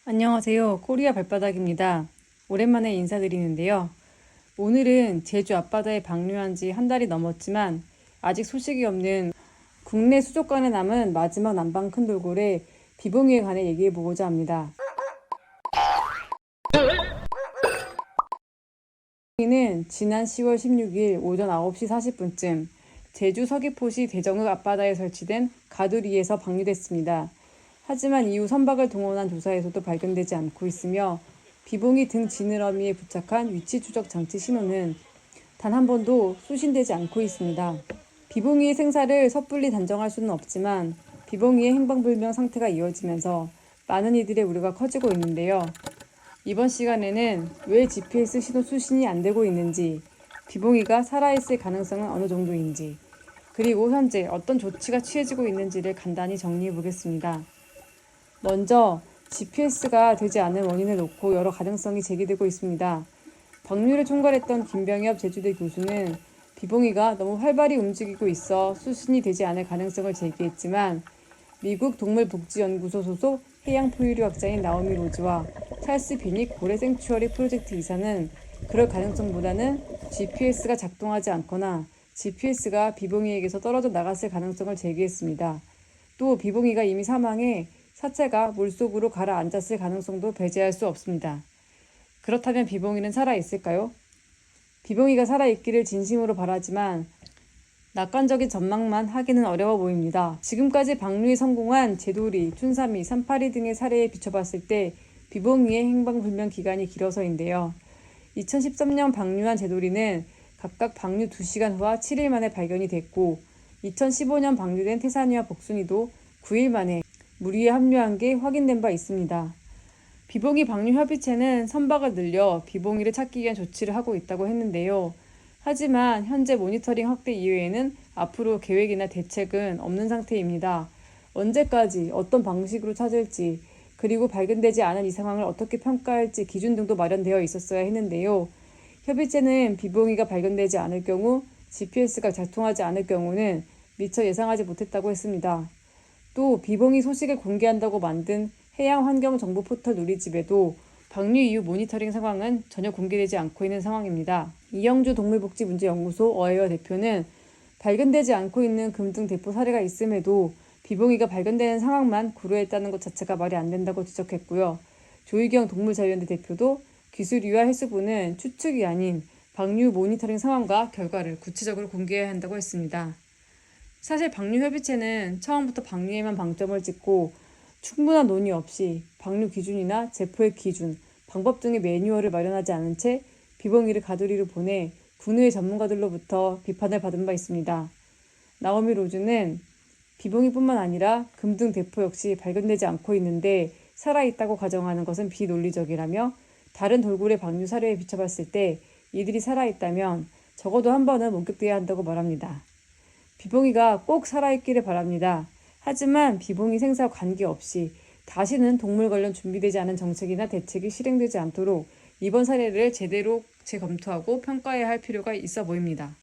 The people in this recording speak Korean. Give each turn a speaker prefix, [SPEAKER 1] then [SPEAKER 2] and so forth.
[SPEAKER 1] 안녕하세요. 코리아 발바닥입니다. 오랜만에 인사드리는데요. 오늘은 제주 앞바다에 방류한 지 한 달이 넘었지만 아직 소식이 없는 국내 수족관에 남은 마지막 남방 큰 돌고래 비봉이에 관해 얘기해보고자 합니다. 비봉이는 지난 10월 16일 오전 9시 40분쯤 제주 서귀포시 대정읍 앞바다에 설치된 가두리에서 방류됐습니다. 하지만 이후 선박을 동원한 조사에서도 발견되지 않고 있으며 비봉이 등 지느러미에 부착한 위치 추적 장치 신호는 단 한 번도 수신되지 않고 있습니다. 비봉이의 생사를 섣불리 단정할 수는 없지만 비봉이의 행방불명 상태가 이어지면서 많은 이들의 우려가 커지고 있는데요. 이번 시간에는 왜 GPS 신호 수신이 안 되고 있는지, 비봉이가 살아있을 가능성은 어느 정도인지, 그리고 현재 어떤 조치가 취해지고 있는지를 간단히 정리해 보겠습니다. 먼저 GPS가 되지 않은 원인을 놓고 여러 가능성이 제기되고 있습니다. 방류를 총괄했던 김병엽 제주대 교수는 비봉이가 너무 활발히 움직이고 있어 수신이 되지 않을 가능성을 제기했지만 미국 동물복지연구소 소속 해양포유류학자인 나오미 로즈와 찰스 비닉 고래 생추어리 프로젝트 이사는 그럴 가능성보다는 GPS가 작동하지 않거나 GPS가 비봉이에게서 떨어져 나갔을 가능성을 제기했습니다. 또 비봉이가 이미 사망해 사체가 물속으로 가라앉았을 가능성도 배제할 수 없습니다. 그렇다면 비봉이는 살아있을까요? 비봉이가 살아있기를 진심으로 바라지만 낙관적인 전망만 하기는 어려워 보입니다. 지금까지 방류에 성공한 제도리, 춘삼이, 삼파리 등의 사례에 비춰봤을 때 비봉이의 행방불명 기간이 길어서인데요. 2013년 방류한 제도리는 각각 방류 2시간 후와 7일 만에 발견이 됐고 2015년 방류된 태산이와 복순이도 9일 만에 물 위에 합류한 게 확인된 바 있습니다. 비봉이 방류 협의체는 선박을 늘려 비봉이를 찾기 위한 조치를 하고 있다고 했는데요. 하지만 현재 모니터링 확대 이외에는 앞으로 계획이나 대책은 없는 상태입니다. 언제까지 어떤 방식으로 찾을지 그리고 발견되지 않은 이 상황을 어떻게 평가할지 기준 등도 마련되어 있었어야 했는데요. 협의체는 비봉이가 발견되지 않을 경우 GPS가 작동하지 않을 경우는 미처 예상하지 못했다고 했습니다. 또 비봉이 소식을 공개한다고 만든 해양환경정보 포털 누리집에도 방류 이후 모니터링 상황은 전혀 공개되지 않고 있는 상황입니다. 이영주 동물복지문제연구소 어에어 대표는 발견되지 않고 있는 금등 대포 사례가 있음에도 비봉이가 발견되는 상황만 고려했다는 것 자체가 말이 안 된다고 지적했고요. 조희경 동물자유연대 대표도 기술위와 해수부는 추측이 아닌 방류 모니터링 상황과 결과를 구체적으로 공개해야 한다고 했습니다. 사실 방류협의체는 처음부터 방류에만 방점을 찍고 충분한 논의 없이 방류 기준이나 제포의 기준, 방법 등의 매뉴얼을 마련하지 않은 채 비봉이를 가두리로 보내 군의 전문가들로부터 비판을 받은 바 있습니다. 나오미 로즈는 비봉이뿐만 아니라 금등 대포 역시 발견되지 않고 있는데 살아있다고 가정하는 것은 비논리적이라며 다른 돌고래 방류 사례에 비춰봤을 때 이들이 살아있다면 적어도 한 번은 목격돼야 한다고 말합니다. 비봉이가 꼭 살아있기를 바랍니다. 하지만 비봉이 생사와 관계없이 다시는 동물 관련 준비되지 않은 정책이나 대책이 실행되지 않도록 이번 사례를 제대로 재검토하고 평가해야 할 필요가 있어 보입니다.